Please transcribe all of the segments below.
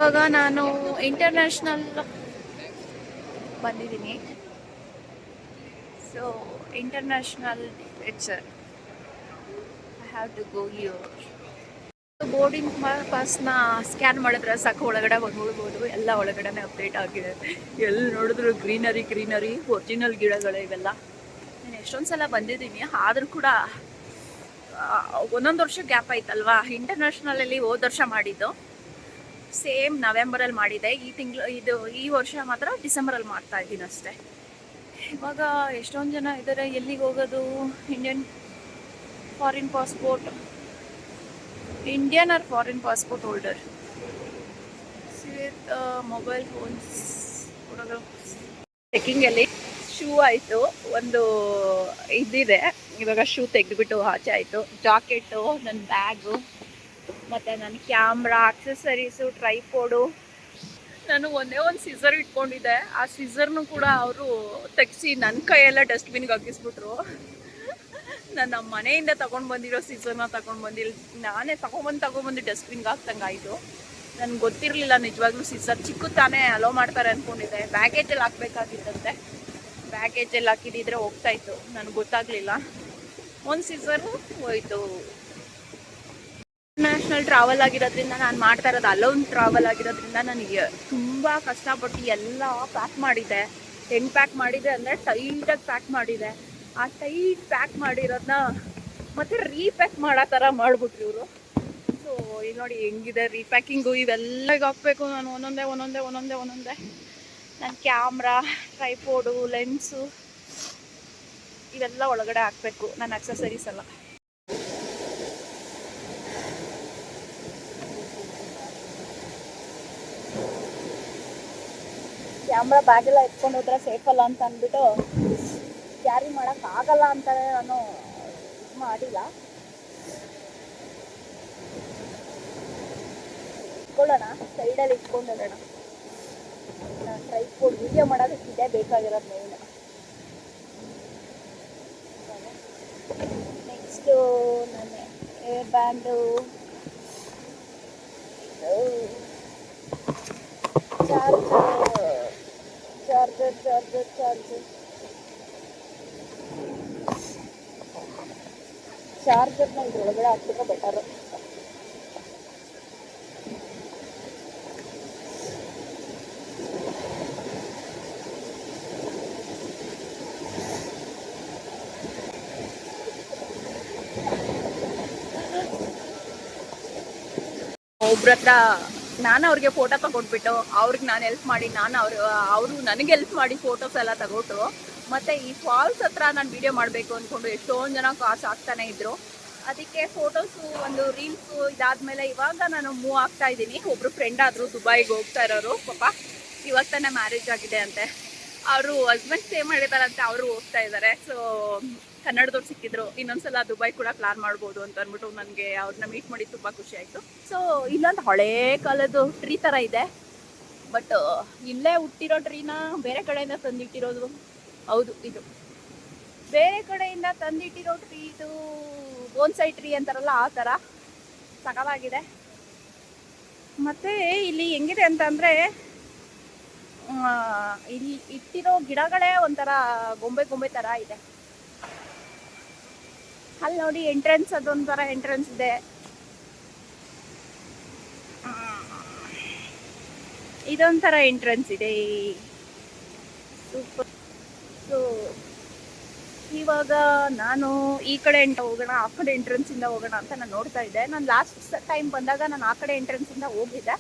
ಇವಾಗ ನಾನು ಇಂಟರ್ನ್ಯಾಷನಲ್ ಬಂದಿದ್ದೀನಿ. So international it's I have to go your boarding ಪಾಸ್ನ ಸ್ಕ್ಯಾನ್ ಮಾಡಿದ್ರೆ ಸಾಕು ಒಳಗಡೆ ಬಂದ್ಬಿಡ್ಬೋದು. ಎಲ್ಲ ಒಳಗಡೆನೆ ಅಪ್ಡೇಟ್ ಆಗಿದೆ. ಎಲ್ಲಿ ನೋಡಿದ್ರು ಗ್ರೀನರಿ ಗ್ರೀನರಿ, ಒರಿಜಿನಲ್ ಗಿಡಗಳು ಇವೆಲ್ಲ. ನಾನು ಎಷ್ಟೊಂದು ಸಲ ಬಂದಿದ್ದೀನಿ, ಆದರೂ ಕೂಡ ಒಂದೊಂದು ವರ್ಷ ಗ್ಯಾಪ್ ಆಯ್ತಲ್ವಾ. ಇಂಟರ್ನ್ಯಾಷನಲಲ್ಲಿ ಹೋದ ವರ್ಷ ಮಾಡಿದ್ದು ಸೇಮ್ ನವೆಂಬರಲ್ಲಿ ಮಾಡಿದೆ. ಈ ವರ್ಷ ಮಾತ್ರ ಡಿಸೆಂಬರಲ್ಲಿ ಮಾಡ್ತಾ ಇದ್ದೀನಿ ಅಷ್ಟೇ. ಇವಾಗ ಎಷ್ಟೊಂದು ಜನ ಇದ್ದಾರೆ. ಎಲ್ಲಿಗೆ ಹೋಗೋದು? Indian foreign passport, Indian or foreign passport holder with mobile phones ಚೆಕಿಂಗಲ್ಲಿ. ಶೂ ಆಯಿತು, ಒಂದು ಇದಿದೆ. ಇವಾಗ ಶೂ ತೆಗೆದುಬಿಟ್ಟು ಆಚೆ ಆಯಿತು. ಜಾಕೆಟು, ನನ್ನ ಬ್ಯಾಗು, ಮತ್ತು ನನ್ನ ಕ್ಯಾಮ್ರಾ, ಆಕ್ಸೆಸರೀಸು, ಟ್ರೈಪೋಡು. ನಾನು ಒಂದೇ ಒಂದು ಸಿಸರ್ ಇಟ್ಕೊಂಡಿದ್ದೆ. ಆ ಸಿಸರ್ನು ಕೂಡ ಅವರು ತೆಗೆಸಿ ನನ್ನ ಕೈಯೆಲ್ಲ ಡಸ್ಟ್ಬಿನ್ಗೆ ಹಾಕಿಸ್ಬಿಟ್ರು. ನನ್ನ ಮನೆಯಿಂದ ತಗೊಂಡು ಬಂದಿರೋ ಸಿಸರ್ನ ತಗೊಂಡು ಬಂದಿಲ್ಲ, ನಾನೇ ತಗೊಂಬಂದು ಡಸ್ಟ್ಬಿನ್ಗೆ ಹಾಕ್ದಂಗೆ ಆಯಿತು. ನನಗೆ ಗೊತ್ತಿರಲಿಲ್ಲ ನಿಜವಾಗ್ಲೂ ಸಿಸರ್ ಚಿಕ್ಕ ತಾನೇ ಅಲೋ ಮಾಡ್ತಾರೆ ಅಂದ್ಕೊಂಡಿದ್ದೆ. ಬ್ಯಾಗೇಜಲ್ಲಿ ಹಾಕ್ಬೇಕಾಗಿತ್ತಂತೆ. ಬ್ಯಾಗೇಜಲ್ಲಿ ಹಾಕಿದಿದ್ರೆ ಹೋಗ್ತಾಯಿತ್ತು, ನನಗೆ ಗೊತ್ತಾಗಲಿಲ್ಲ. ಒಂದು ಸಿಸರು ಹೋಯ್ತು. ಇಂಟರ್ನ್ಯಾಷನಲ್ ಟ್ರಾವೆಲ್ ಆಗಿರೋದ್ರಿಂದ, ನಾನು ಮಾಡ್ತಾ ಇರೋದು ಅಲೋನ್ ಟ್ರಾವೆಲ್ ಆಗಿರೋದ್ರಿಂದ ನನಗೆ ತುಂಬ ಕಷ್ಟಪಟ್ಟು ಎಲ್ಲ ಪ್ಯಾಕ್ ಮಾಡಿದೆ. ಹೆಂಗೆ ಪ್ಯಾಕ್ ಮಾಡಿದೆ ಅಂದರೆ ಟೈಟಾಗಿ ಪ್ಯಾಕ್ ಮಾಡಿದೆ. ಆ ಟೈಟ್ ಪ್ಯಾಕ್ ಮಾಡಿರೋದನ್ನ ಮತ್ತೆ ರೀಪ್ಯಾಕ್ ಮಾಡೋ ಥರ ಮಾಡಿಬಿಟ್ರು ಇವರು. ಸೊ ಇಲ್ಲಿ ನೋಡಿ ಹೆಂಗಿದೆ ರೀಪ್ಯಾಕಿಂಗು. ಇವೆಲ್ಲ ಹಾಕಬೇಕು ನಾನು ಒಂದೊಂದೇ. ನನ್ನ ಕ್ಯಾಮ್ರಾ, ಟ್ರೈಪೋಡು, ಲೆನ್ಸು ಇವೆಲ್ಲ ಒಳಗಡೆ ಹಾಕಬೇಕು. ನನ್ನ ಅಕ್ಸೆಸರೀಸ್ ಎಲ್ಲ. ಕ್ಯಾಮ್ರಾ ಬ್ಯಾಗೆಲ್ಲ ಎತ್ಕೊಂಡು ಹೋದ್ರೆ ಸೇಫಲ್ಲ ಅಂತ ಅಂದ್ಬಿಟ್ಟು ಕ್ಯಾರಿ ಮಾಡೋಕ್ಕಾಗಲ್ಲ ಅಂತಾನೆ ನಾನು ಮಾಡಿಲ್ಲ. ಇಟ್ಕೊಳ್ಳೋಣ, ಸೈಡಲ್ಲಿ ಇಟ್ಕೊಂಡಿರೋಣ. ಟ್ರೈಪೋಡ್ ವಿಡಿಯೋ ಮಾಡೋದಕ್ಕೆ ಇದೇ ಬೇಕಾಗಿರೋದು ಮೇನ್. ನೆಕ್ಸ್ಟು ನನ್ನ ಏರ್ ಬ್ಯಾಂಡು, ಚಾರ್ಜರ್ನ ಇದ್ರೊಳಗಡೆ ಹಾಕ್ಬಿಟ್ರೆ ಬೆಟರು. ಒಬ್ರ ಹತ್ರ ನಾನು ಅವ್ರಿಗೆ ಫೋಟೋ ತಗೊಂಡ್ಬಿಟ್ಟು ಅವ್ರಿಗೆ ನಾನು ಹೆಲ್ಪ್ ಮಾಡಿ, ಅವರು ನನಗೆ ಹೆಲ್ಪ್ ಮಾಡಿ ಫೋಟೋಸ್ ಎಲ್ಲ ತಗೊಟ್ಟು, ಮತ್ತು ಈ ಫಾಲ್ಸ್ ಹತ್ರ ನಾನು ವಿಡಿಯೋ ಮಾಡಬೇಕು ಅಂದ್ಕೊಂಡು ಎಷ್ಟೊಂದು ಜನ ಕಾಸು ಹಾಕ್ತಾನೆ ಇದ್ರು. ಅದಕ್ಕೆ ಫೋಟೋಸು, ಒಂದು ರೀಲ್ಸು ಇದಾದಮೇಲೆ ಇವಾಗ ನಾನು ಮೂವ್ ಆಗ್ತಾ ಇದ್ದೀನಿ. ಒಬ್ಬರು ಫ್ರೆಂಡ್ ಆದರು, ದುಬೈಗೆ ಹೋಗ್ತಾ ಇರೋರು. ಪಾಪ ಇವಾಗ ತಾನೇ ಮ್ಯಾರೇಜ್ ಆಗಿದೆ ಅಂತೆ. ಅವರು ಹಸ್ಬೆಂಡ್ ಸ್ಟೇ ಮಾಡಿದಾರಂತೆ, ಅವರು ಹೋಗ್ತಾ ಇದ್ದಾರೆ. ಸೊ ಕನ್ನಡದವ್ರು ಸಿಕ್ಕಿದ್ರು. ಇನ್ನೊಂದ್ಸಲ ದುಬೈ ಕೂಡ ಪ್ಲಾನ್ ಮಾಡ್ಬೋದು ಅಂತ ಅಂದ್ಬಿಟ್ಟು ನನಗೆ ಅವ್ರನ್ನ ಮೀಟ್ ಮಾಡಿ ತುಂಬ ಖುಷಿ ಆಯಿತು. ಸೊ ಇಲ್ಲೊಂದು ಹಳೇ ಕಾಲದ್ದು ಟ್ರೀ ಥರ ಇದೆ. ಬಟ್ ಇಲ್ಲೇ ಹುಟ್ಟಿರೋ ಟ್ರೀನ ಬೇರೆ ಕಡೆಯಿಂದ ತಂದಿಟ್ಟಿರೋದು. ಹೌದು, ಇದು ಬೇರೆ ಕಡೆಯಿಂದ ತಂದಿಟ್ಟಿರೋ ಟ್ರೀ. ಇದು ಬೋನ್ಸೈ ಟ್ರೀ ಅಂತಾರಲ್ಲ, ಆ ಥರ ಸಕಲಾಗಿದೆ. ಮತ್ತು ಇಲ್ಲಿ ಹೆಂಗಿದೆ ಅಂತ ಅಂದರೆ, ಇಲ್ಲಿ ಇಟ್ಟಿರೋ ಗಿಡಗಳೇ ಒಂಥರ ಗೊಂಬೆ ಥರ ಇದೆ. ಅಲ್ಲಿ ನೋಡಿ ಎಂಟ್ರೆನ್ಸ್, ಅದೊಂಥರ ಎಂಟ್ರೆನ್ಸ್ ಇದೆ. ಇದೊಂಥರ ಎಂಟ್ರೆನ್ಸ್ ಇದೆ. ಸೂಪರ್. ಸೊ ಇವಾಗ ನಾನು ಈ ಕಡೆ ಹೋಗೋಣ, ಆ ಕಡೆ ಎಂಟ್ರೆನ್ಸಿಂದ ಹೋಗೋಣ ಅಂತ ನಾನು ನೋಡ್ತಾ ಇದ್ದೆ. ನಾನು ಲಾಸ್ಟ್ ಟೈಮ್ ಬಂದಾಗ ನಾನು ಆ ಕಡೆ ಎಂಟ್ರೆನ್ಸಿಂದ ಹೋಗಿದ್ದೆ.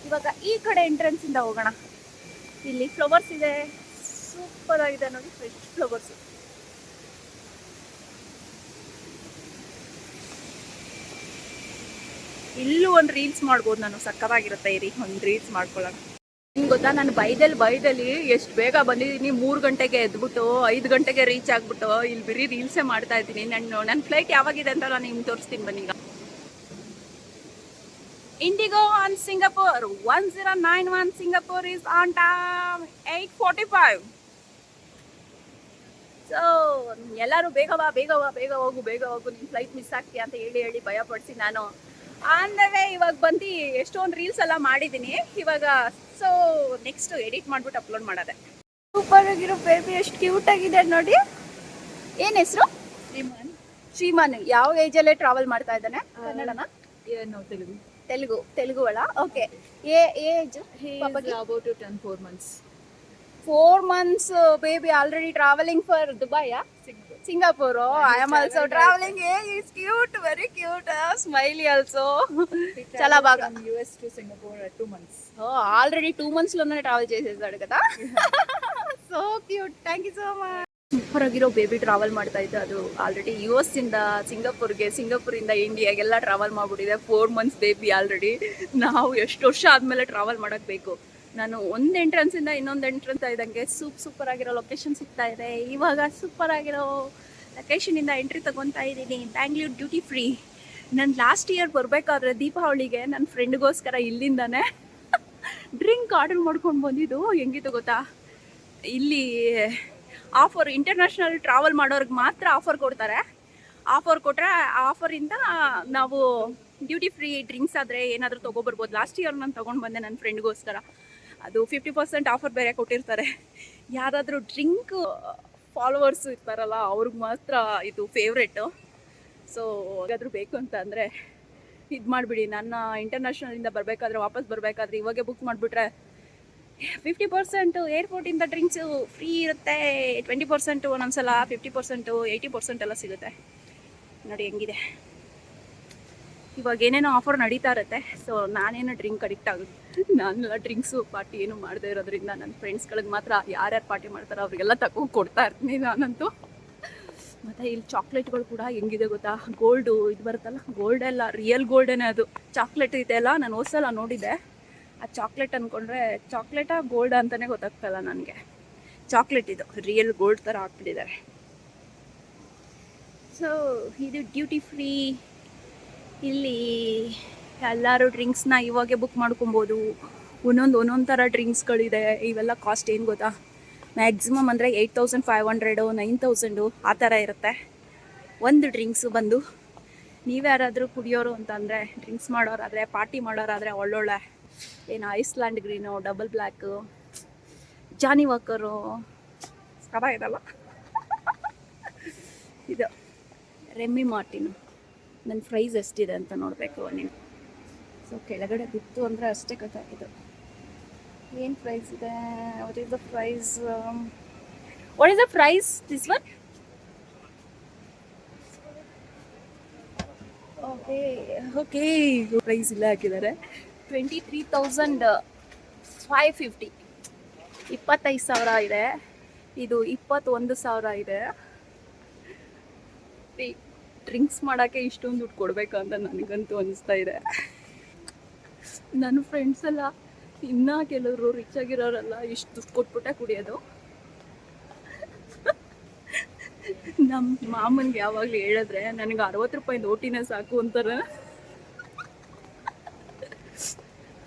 ಇವಾಗ ಈ ಕಡೆ ಎಂಟ್ರೆನ್ಸಿಂದ ಹೋಗೋಣ. ಇಲ್ಲಿ ಫ್ಲವರ್ಸ್ ಇದೆ, ಸೂಪರ್ ಆಗಿದೆ ನೋಡಿ, ಫ್ರೆಶ್ ಫ್ಲವರ್ಸ್. ಇಲ್ಲೂ ಒಂದು ರೀಲ್ಸ್ ಮಾಡ್ಬೋದು ನಾನು, ಸಕ್ಕತ್ತಾಗಿರುತ್ತೆ. ಇರಿ ಒಂದು ರೀಲ್ಸ್ ಮಾಡ್ಕೊಳ್ಳೋಣ. ನಿಮ್ಗೆ ಗೊತ್ತಾ, ನಾನು ಬೈದಲ್ಲಿ ಎಷ್ಟು ಬೇಗ ಬಂದಿದ್ದೀನಿ. 3 ಗಂಟೆಗೆ ಎದ್ಬಿಟ್ಟು 5 ಗಂಟೆಗೆ ರೀಚ್ ಆಗ್ಬಿಟ್ಟು ಇಲ್ಲಿ ಬರೀ ರೀಲ್ಸೇ ಮಾಡ್ತಾ ಇದ್ದೀನಿ. ನನ್ನ ಫ್ಲೈಟ್ ಯಾವಾಗಿದೆ ಅಂತ ನಾನು ನಿಮ್ಗೆ ತೋರಿಸ್ತೀನಿ ಬನ್ನಿ. ಈಗ IndiGo on Singapore 1091 Singapore is on time 8:45. So ಎಲ್ಲರೂ ಬೇಗ ಹೋಗು, ನಿನ್ನ ಫ್ಲೈಟ್ ಮಿಸ್ ಆಗ್ತೀಯ ಅಂತ ಹೇಳಿ ಭಯಪಡಿಸಿ ನಾನು ಅಂದರೆ ಇವಾಗ ಬಂದು ಎಷ್ಟೊಂದು ರೀಲ್ಸ್ ಎಲ್ಲ ಮಾಡಿದ್ದೀನಿ ಇವಾಗ. ಸೊ ನೆಕ್ಸ್ಟ್ ಎಡಿಟ್ ಮಾಡ್ಬಿಟ್ಟು ಅಪ್ಲೋಡ್ ಮಾಡೋದೆ. ಸೂಪರ್ ಆಗಿರೋ ಬೇಬಿ ಎಷ್ಟು ಕ್ಯೂಟ್ ಆಗಿದೆ ನೋಡಿ. ಏನು ಹೆಸರು? ಶ್ರೀಮಾನ್. ಶ್ರೀಮಾನ್ ಯಾವ ಏಜಲ್ಲೇ ಟ್ರಾವೆಲ್ ಮಾಡ್ತಾ ಇದ್ದಾನೆ? ಕನ್ನಡನ? No, Telugu. ತೆಲುಗು ಅಲ್ಲ. Okay. Age? He is about to turn 4 months. 4 months baby already traveling for Dubai, yeah? Singapore. Oh, I am also traveling. Hey, he's cute, very cute. Smiley also. He Chala traveled baga. from US to Singapore at 2 months. Oh, already 2 months లోనే travel చేసేసాడు కదా. So cute. Thank you so much. Super ಆಗಿರೋ baby travel ಮಾಡ್ತಾ ಇದ್ದೆ. ಅದು already US ಇಂದ ಸಿಂಗಾಪುರ್ಗೆ, ಸಿಂಗಾಪುರಿಂದ ಇಂಡಿಯಾಗೆಲ್ಲ travel ಮಾಡ್ಬಿಟ್ಟಿದೆ. 4 months baby already. ನಾವು ಎಷ್ಟು ವರ್ಷ ಆದಮೇಲೆ ಟ್ರಾವೆಲ್ ಮಾಡೋಕ್ಕೆ ಬೇಕು. ನಾನು ಒಂದು ಎಂಟ್ರೆನ್ಸಿಂದ ಇನ್ನೊಂದು ಎಂಟ್ರೆನ್ಸ್ ಇದ್ದಂಗೆ ಸೂಪರ್ ಆಗಿರೋ ಲೊಕೇಶನ್ ಸಿಗ್ತಾ ಇದೆ. ಇವಾಗ ಸೂಪರ್ ಆಗಿರೋ ಲೊಕೇಶನಿಂದ ಎಂಟ್ರಿ ತೊಗೊತಾ ಇದ್ದೀನಿ. Bangalore duty free. ನಾನು ಲಾಸ್ಟ್ ಇಯರ್ ಬರಬೇಕಾದ್ರೆ ದೀಪಾವಳಿಗೆ ನನ್ನ ಫ್ರೆಂಡ್ಗೋಸ್ಕರ ಇಲ್ಲಿಂದಾನೆ ಡ್ರಿಂಕ್ ಆರ್ಡರ್ ಮಾಡ್ಕೊಂಡು ಬಂದಿದ್ದು. ಹೆಂಗಿತ್ತು ಗೊತ್ತಾ, ಇಲ್ಲಿ ಆಫರ್ ಇಂಟರ್ನ್ಯಾಷನಲ್ ಟ್ರಾವೆಲ್ ಮಾಡೋರಿಗೆ ಮಾತ್ರ ಆಫರ್ ಕೊಡ್ತಾರೆ. ಆಫರ್ ಕೊಟ್ಟರೆ ಆಫರಿಂದ ನಾವು ಡ್ಯೂಟಿ ಫ್ರೀ ಡ್ರಿಂಕ್ಸ್ ಆದರೆ ಏನಾದರೂ ತೊಗೊಬರ್ಬೋದು. ಲಾಸ್ಟ್ ಇಯರ್ ನಾನು ತೊಗೊಂಡು ಬಂದೆ ನನ್ನ ಫ್ರೆಂಡ್ಗೋಸ್ಕರ. ಅದು 50% ಆಫರ್ ಬೇರೆ ಕೊಟ್ಟಿರ್ತಾರೆ. ಯಾರಾದರೂ ಡ್ರಿಂಕ್ ಫಾಲೋವರ್ಸು ಇರ್ತಾರಲ್ಲ ಅವ್ರಿಗೆ ಮಾತ್ರ ಇದು ಫೇವ್ರೇಟು. ಸೊ ಹಾಗಾದರೂ ಬೇಕು ಅಂತ ಅಂದರೆ ಇದು ಮಾಡಿಬಿಡಿ. ನನ್ನ ಇಂಟರ್ನ್ಯಾಷನಲಿಂದ ಬರಬೇಕಾದ್ರೆ, ವಾಪಸ್ ಬರಬೇಕಾದ್ರೆ ಇವಾಗೆ ಬುಕ್ ಮಾಡಿಬಿಟ್ರೆ 50% ಏರ್ಪೋರ್ಟಿಂದ ಡ್ರಿಂಕ್ಸು ಫ್ರೀ ಇರುತ್ತೆ. 20% ಒಂದೊಂದ್ಸಲ 50%, 80% ಎಲ್ಲ ಸಿಗುತ್ತೆ. ನೋಡಿ ಹೆಂಗಿದೆ. ಇವಾಗ ಏನೇನೋ ಆಫರ್ ನಡೀತಾ ಇರುತ್ತೆ. ಸೊ ನಾನೇನು ಡ್ರಿಂಕ್ ಅಡಿಕ್ಟ್ ಆಗುತ್ತೆ. ನಾನೆಲ್ಲ ಡ್ರಿಂಕ್ಸು ಪಾರ್ಟಿ ಏನು ಮಾಡದೇ ಇರೋದ್ರಿಂದ ನನ್ನ ಫ್ರೆಂಡ್ಸ್ಗಳಿಗೆ ಮಾತ್ರ ಯಾರ್ಯಾರು ಪಾರ್ಟಿ ಮಾಡ್ತಾರೋ ಅವ್ರಿಗೆಲ್ಲ ತಗೊಂಡು ಕೊಡ್ತಾ ಇರ್ತೀನಿ ನಾನಂತೂ. ಮತ್ತು ಇಲ್ಲಿ ಚಾಕ್ಲೇಟ್ಗಳು ಕೂಡ ಹೆಂಗಿದೆ ಗೊತ್ತಾ, ಗೋಲ್ಡು ಇದು ಬರುತ್ತಲ್ಲ, ಗೋಲ್ಡೆಲ್ಲ ರಿಯಲ್ ಗೋಲ್ಡೇನೆ. ಅದು ಚಾಕ್ಲೇಟ್ ಇದೆಯಲ್ಲ, ನಾನು ಹೊಸಲ ನೋಡಿದ್ದೆ. ಆ ಚಾಕ್ಲೇಟ್ ಅಂದ್ಕೊಂಡ್ರೆ ಚಾಕ್ಲೇಟಾ ಗೋಲ್ಡ್ ಅಂತಲೇ ಗೊತ್ತಾಗ್ತಲ್ಲ ನನಗೆ. ಚಾಕ್ಲೇಟ್ ಇದು ರಿಯಲ್ ಗೋಲ್ಡ್ ಥರ ಹಾಕ್ಬಿಟ್ಟಿದ್ದಾರೆ. ಸೊ ಇದು ಡ್ಯೂಟಿ ಫ್ರೀ. ಇಲ್ಲಿ ಎಲ್ಲರೂ ಡ್ರಿಂಕ್ಸ್ನ ಇವಾಗೆ ಬುಕ್ ಮಾಡ್ಕೊಬೋದು. ಒಂದೊಂದು ಥರ ಡ್ರಿಂಕ್ಸ್ಗಳಿದೆ. ಇವೆಲ್ಲ ಕಾಸ್ಟ್ ಏನು ಗೊತ್ತಾ, ಮ್ಯಾಕ್ಸಿಮಮ್ ಅಂದರೆ 8500, 9000 ಆ ಥರ ಇರುತ್ತೆ ಒಂದು ಡ್ರಿಂಕ್ಸು ಬಂದು. ನೀವ್ಯಾರಾದರೂ ಕುಡಿಯೋರು ಅಂತಂದರೆ, ಡ್ರಿಂಕ್ಸ್ ಮಾಡೋರಾದರೆ, ಪಾರ್ಟಿ ಮಾಡೋರಾದರೆ ಒಳ್ಳೊಳ್ಳೆ ಏನು ಐಸ್ಲ್ಯಾಂಡ್ ಗ್ರೀನು, ಡಬಲ್ ಬ್ಲ್ಯಾಕು, ಜಾನಿ ವಾಕರು ಇದಲ್ಲ ಇದು ರೆಮ್ಮಿ ಮಾರ್ಟಿನು. ನನ್ನ ಪ್ರೈಸ್ ಎಷ್ಟಿದೆ ಅಂತ ನೋಡಬೇಕು ನೀವು. ಸೊ ಕೆಳಗಡೆ ಬಿತ್ತು ಅಂದರೆ ಅಷ್ಟೇ ಗೊತ್ತಾಗಿದ್ದು ಏನು ಪ್ರೈಸ್ ಇದೆ. What is the price? What is the price this one? Okay price ಇಲ್ಲ ಹಾಕಿದ್ದಾರೆ. 23,550. 25,000 ಇದೆ. ಇದು 21,000 ಇದೆ. ಡ್ರಿಂಕ್ಸ್ ಮಾಡೋಕ್ಕೆ ಇಷ್ಟೊಂದು ದುಡ್ಡು ಕೊಡಬೇಕು ಅಂತ ನನಗಂತೂ ಅನಿಸ್ತಾ ಇದೆ. ನನ್ನ ಫ್ರೆಂಡ್ಸ್ ಎಲ್ಲ ಇನ್ನೂ ಕೆಲವರು ರಿಚ್ ಆಗಿರೋರೆಲ್ಲ ಇಷ್ಟು ದುಡ್ಡು ಕೊಟ್ಬಿಟ್ಟೆ ಕುಡಿಯೋದು. ನಮ್ಮ ಮಾಮನ್ಗೆ ಯಾವಾಗಲೂ ಹೇಳಿದ್ರೆ ನನಗೆ 60 ರೂಪಾಯಿ ನೋಟಿನೇ ಸಾಕು ಅಂತಾರೆ.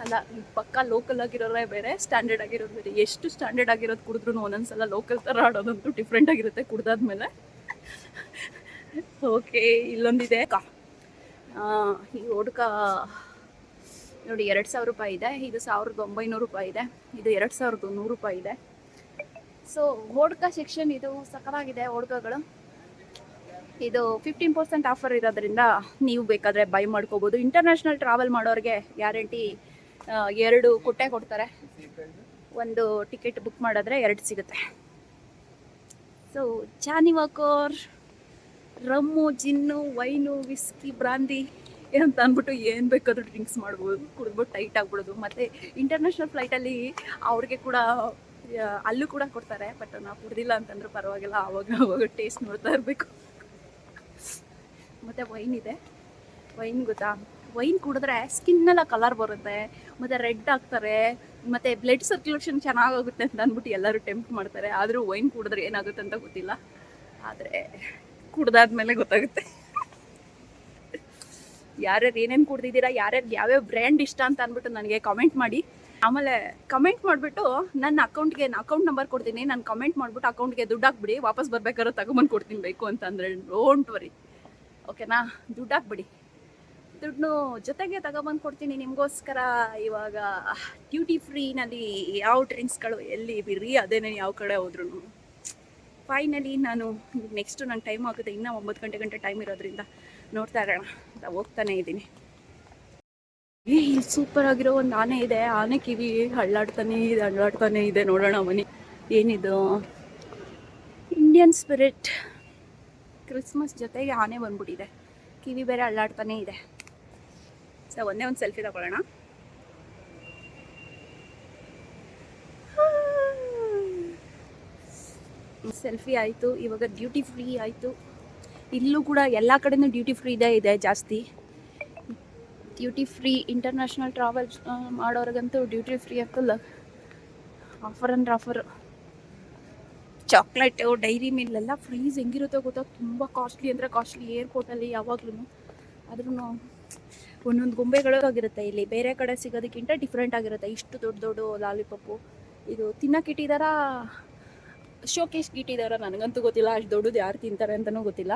ಅಲ್ಲ, ಪಕ್ಕ ಲೋಕಲ್ ಆಗಿರೋರೇ ಬೇರೆ, ಸ್ಟ್ಯಾಂಡರ್ಡ್ ಆಗಿರೋದು ಬೇರೆ. ಎಷ್ಟು ಸ್ಟ್ಯಾಂಡರ್ಡ್ ಆಗಿರೋದು ಕುಡಿದ್ರೂ ಒಂದೊಂದ್ಸಲ ಲೋಕಲ್ ಥರ ಆಡೋದಂತೂ ಡಿಫ್ರೆಂಟ್ ಆಗಿರುತ್ತೆ ಕುಡ್ದಾದ್ಮೇಲೆ. ಓಕೆ, ಇಲ್ಲೊಂದಿದೆ ಈ ಹುಡ್ಕ ನೋಡಿ 2,000 ರೂಪಾಯಿ ಇದೆ. ಇದು 1,900 ರೂಪಾಯಿ ಇದೆ. ಇದು 2,100 ರೂಪಾಯಿ ಇದೆ. ಸೊ ಹೋಡ್ಕ ಸೆಕ್ಷನ್ ಇದು ಸಕ್ಕತ್ತಾಗಿದೆ. ಹೋಡ್ಕಗಳು ಇದು 15% ಆಫರ್ ಇರೋದ್ರಿಂದ ನೀವು ಬೇಕಾದರೆ ಬೈ ಮಾಡ್ಕೋಬೋದು. ಇಂಟರ್ನ್ಯಾಷನಲ್ ಟ್ರಾವೆಲ್ ಮಾಡೋರಿಗೆ ಗ್ಯಾರಂಟಿ 2 ಕೊಡ್ತಾರೆ. ಒಂದು ಟಿಕೆಟ್ ಬುಕ್ ಮಾಡಿದ್ರೆ 2 ಸಿಗುತ್ತೆ. So Johnny Walker, rum, gin, wine, whisky, brandy ಅಂತ ಅಂದ್ಬಿಟ್ಟು ಏನು ಬೇಕಾದರೂ ಡ್ರಿಂಕ್ಸ್ ಮಾಡ್ಬೋದು. ಕುಡಿದ್ಬಿಟ್ಟು ಟೈಟ್ ಆಗ್ಬಿಡೋದು. ಮತ್ತು ಇಂಟರ್ನ್ಯಾಷನಲ್ ಫ್ಲೈಟಲ್ಲಿ ಅವ್ರಿಗೆ ಕೂಡ ಅಲ್ಲೂ ಕೂಡ ಕೊಡ್ತಾರೆ. ಬಟ್ ನಾವು ಕುಡ್ದಿಲ್ಲ ಅಂತಂದ್ರೆ ಪರವಾಗಿಲ್ಲ, ಆವಾಗ ಟೇಸ್ಟ್ ನೋಡ್ತಾ ಇರಬೇಕು. ಮತ್ತು ವೈನ್ ಇದೆ. ವೈನ್ ಗೊತ್ತಾ, ವೈನ್ ಕುಡಿದ್ರೆ ಸ್ಕಿನ್ನೆಲ್ಲ ಕಲರ್ ಬರುತ್ತೆ, ಮತ್ತು ರೆಡ್ ಆಗ್ತಾರೆ, ಮತ್ತು ಬ್ಲಡ್ ಸರ್ಕ್ಯುಲೇಷನ್ ಚೆನ್ನಾಗಾಗುತ್ತೆ ಅಂತ ಅಂದ್ಬಿಟ್ಟು ಎಲ್ಲರೂ ಟೆಂಪ್ಟ್ ಮಾಡ್ತಾರೆ. ಆದರೂ ವೈನ್ ಕುಡಿದ್ರೆ ಏನಾಗುತ್ತೆ ಅಂತ ಗೊತ್ತಿಲ್ಲ. ಆದರೆ ಕುಡ್ದಾದ್ಮೇಲೆ ಗೊತ್ತಾಗುತ್ತೆ. ಯಾರ್ಯಾರು ಏನೇನು ಕುಡ್ದಿದ್ದೀರಾ, ಯಾರ್ಯಾರು ಯಾವ್ಯಾವ ಬ್ರ್ಯಾಂಡ್ ಇಷ್ಟ ಅಂತ ಅಂದ್ಬಿಟ್ಟು ನನಗೆ ಕಮೆಂಟ್ ಮಾಡಿ. ಆಮೇಲೆ ಕಮೆಂಟ್ ಮಾಡಿಬಿಟ್ಟು ನನ್ನ ಅಕೌಂಟ್ಗೆ ಅಕೌಂಟ್ ನಂಬರ್ ಕೊಡ್ತೀನಿ. ನಾನು ಕಮೆಂಟ್ ಮಾಡಿಬಿಟ್ಟು ಅಕೌಂಟ್ಗೆ ದುಡ್ಡು ಹಾಕ್ಬಿಡಿ. ವಾಪಸ್ ಬರ್ಬೇಕಾದ್ರೆ ತಗೊಂಬಂದು ಕೊಡ್ತೀನಿ ಬೇಕು ಅಂತಂದರೆ. ಡೋಂಟ್ ವರಿ, ಓಕೆನಾ? ದುಡ್ಡು ಹಾಕ್ಬಿಡಿ. ದುಡ್ಡು ಜೊತೆಗೆ ತಗೊಬಂದು ಕೊಡ್ತೀನಿ ನಿಮಗೋಸ್ಕರ. ಇವಾಗ ಡ್ಯೂಟಿ ಫ್ರೀನಲ್ಲಿ ಯಾವ ಡ್ರಿಂಕ್ಸ್ಗಳು ಎಲ್ಲಿ ಬಿಡ್ರಿ ಅದೇನೇ ಯಾವ ಕಡೆ ಹೋದ್ರು. ಫೈನಲಿ ನಾನು ನೆಕ್ಸ್ಟು ನಂಗೆ ಟೈಮ್ ಆಗುತ್ತೆ, ಇನ್ನೂ 9 ಗಂಟೆ ಟೈಮ್ ಇರೋದ್ರಿಂದ ನೋಡ್ತಾ ಇರೋಣ ಅಂತ ಹೋಗ್ತಾನೆ ಇದ್ದೀನಿ. ಸೂಪರ್ ಆಗಿರೋ ಒಂದು ಆನೆ ಇದೆ. ಆನೆ ಕಿವಿ ಅಳ್ಳಾಡ್ತಾನೆ ಇದೆ. ನೋಡೋಣ ಬನ್ನಿ ಏನಿದು. ಇಂಡಿಯನ್ ಸ್ಪಿರಿಟ್ ಕ್ರಿಸ್ಮಸ್ ಜೊತೆಗೆ ಆನೆ ಬಂದ್ಬಿಟ್ಟಿದೆ, ಕಿವಿ ಬೇರೆ ಅಳ್ಳಾಡ್ತಾನೆ ಇದೆ. ಸೊ ಒಂದೇ ಒಂದು ಸೆಲ್ಫಿ ತಗೊಳ್ಳೋಣ. ಸೆಲ್ಫಿ ಆಯಿತು. ಇವಾಗ ಡ್ಯೂಟಿ ಫ್ರೀ ಆಯಿತು. ಇಲ್ಲೂ ಕೂಡ ಎಲ್ಲ ಕಡೆನೂ ಡ್ಯೂಟಿ ಫ್ರೀ ಇದೆ ಜಾಸ್ತಿ. ಡ್ಯೂಟಿ ಫ್ರೀ ಇಂಟರ್ನ್ಯಾಷನಲ್ ಟ್ರಾವೆಲ್ ಮಾಡೋರಿಗಂತೂ ಡ್ಯೂಟಿ ಫ್ರೀ ಅಂತಲ್ಲ, ಆಫರ್ ಅಂದ್ರೆ ಆಫರು. ಚಾಕ್ಲೇಟು, ಡೈರಿ ಮಿಲ್ಲೆಲ್ಲ ಫ್ರೀಸ್ ಹೆಂಗಿರುತ್ತೋ ಗೊತ್ತಾ, ತುಂಬ ಕಾಸ್ಟ್ಲಿ ಅಂದರೆ ಕಾಸ್ಟ್ಲಿ. ಏರ್ಪೋರ್ಟಲ್ಲಿ ಯಾವಾಗ್ಲೂ ಆದ್ರೂ ಒಂದೊಂದು ಗೊಂಬೆಗಳು ಆಗಿರುತ್ತೆ. ಇಲ್ಲಿ ಬೇರೆ ಕಡೆ ಸಿಗೋದಕ್ಕಿಂತ ಡಿಫ್ರೆಂಟ್ ಆಗಿರುತ್ತೆ. ಇಷ್ಟು ದೊಡ್ಡ ದೊಡ್ಡ ಲಾಲಿಪಾಪು. ಇದು ತಿನ್ನೋಕೆ ಇಟ್ಟಿದಾರ, ಶೋಕೇಶ್ಗೆ ಇಟ್ಟಿದಾರ, ನನಗಂತೂ ಗೊತ್ತಿಲ್ಲ. ಅಷ್ಟು ದೊಡ್ಡದು ಯಾರು ತಿಂತಾರೆ ಅಂತಲೂ ಗೊತ್ತಿಲ್ಲ.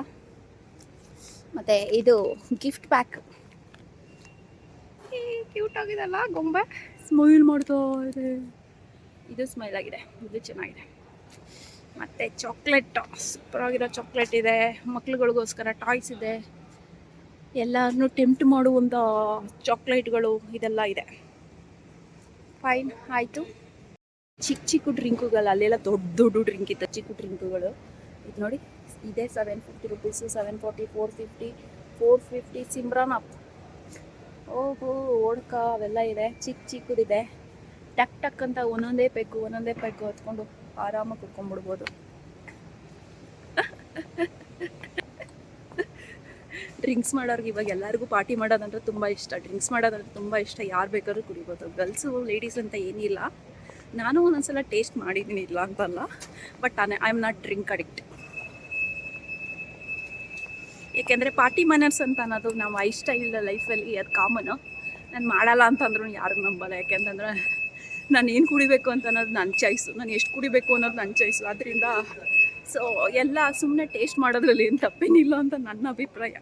ಮತ್ತು ಇದು ಗಿಫ್ಟ್ ಪ್ಯಾಕ್. ಕ್ಯೂಟ್ ಆಗಿದೆಲ್ಲ ಗೊಂಬೆ, ಸ್ಮೈಲ್ ಮಾಡ್ತಾ ಇದೆ. ಇದು ಸ್ಮೈಲ್ ಆಗಿದೆ, ಇದು ಚೆನ್ನಾಗಿದೆ. ಮತ್ತು ಚಾಕ್ಲೇಟ್, ಸೂಪರಾಗಿರೋ ಚಾಕ್ಲೇಟ್ ಇದೆ. ಮಕ್ಳುಗಳಿಗೋಸ್ಕರ ಟಾಯ್ಸ್ ಇದೆ. ಎಲ್ಲರನ್ನೂ ಟೆಂಪ್ಟ್ ಮಾಡುವಂಥ ಚಾಕ್ಲೇಟ್ಗಳು ಇದೆಲ್ಲ ಇದೆ. ಫೈನ್ ಆಯಿತು. ಚಿಕ್ಕ ಚಿಕ್ಕ ಡ್ರಿಂಕುಗಳು, ಅಲ್ಲೆಲ್ಲ ದೊಡ್ಡ ದೊಡ್ಡ ಡ್ರಿಂಕ್ ಇತ್ತು. ಚಿಕ್ಕ ಡ್ರಿಂಕುಗಳು ಇದು ನೋಡಿ, ಇದೆ 750 ರುಪೀಸು, 740, 450, 450. ಸಿಮ್ರಾನ್ ಅಪ್, ಓಹೋ ಓಡ್ಕ ಅವೆಲ್ಲ ಇದೆ. ಚಿಕ್ಕ ಚಿಕ್ಕದಿದೆ. ಟಕ್ ಟಕ್ ಅಂತ ಒಂದೊಂದೇ ಪೆಗ್ಗು ಹೊತ್ಕೊಂಡು ಆರಾಮಾಗಿ ಕುತ್ಕೊಂಡ್ಬಿಡ್ಬೋದು. ಡ್ರಿಂಕ್ಸ್ ಮಾಡೋರ್ಗೆ ಇವಾಗ ಎಲ್ಲರಿಗೂ ಪಾರ್ಟಿ ಮಾಡೋದಂದ್ರೆ ತುಂಬ ಇಷ್ಟ. ಡ್ರಿಂಕ್ಸ್ ಮಾಡೋದಂದ್ರೆ ತುಂಬ ಇಷ್ಟ. ಯಾರು ಬೇಕಾದ್ರೂ ಕುಡಿಬೋದು, ಗರ್ಲ್ಸು ಲೇಡೀಸ್ ಅಂತ ಏನಿಲ್ಲ. ನಾನು ಒಂದೊಂದ್ಸಲ ಟೇಸ್ಟ್ ಮಾಡಿದ್ದೀನಿ, ಇಲ್ಲ ಅಂತಲ್ಲ. But I am not drink addict. ಏಕೆಂದರೆ ಪಾರ್ಟಿ ಮನರ್ಸ್ ಅಂತ ಅನ್ನೋದು ನಮ್ಮ ಇಷ್ಟ ಇಲ್ಲ ಲೈಫಲ್ಲಿ, ಅದು ಕಾಮನು. ನಾನು ಮಾಡಲ್ಲ ಅಂತಂದ್ರೂ ಯಾರು ನಂಬಲ್ಲ. ಯಾಕೆಂತಂದರೆ ನಾನು ಏನು ಕುಡಿಬೇಕು ಅಂತ ಅನ್ನೋದು ನನ್ನ ಚಾಯ್ಸು, ನಾನು ಎಷ್ಟು ಕುಡಿಬೇಕು ಅನ್ನೋದು ನನ್ನ ಚಾಯ್ಸು. ಅದರಿಂದ ಸೊ ಎಲ್ಲ ಸುಮ್ಮನೆ ಟೇಸ್ಟ್ ಮಾಡೋದ್ರಲ್ಲಿ ಏನು ತಪ್ಪೇನಿಲ್ಲ ಅಂತ ನನ್ನ ಅಭಿಪ್ರಾಯ.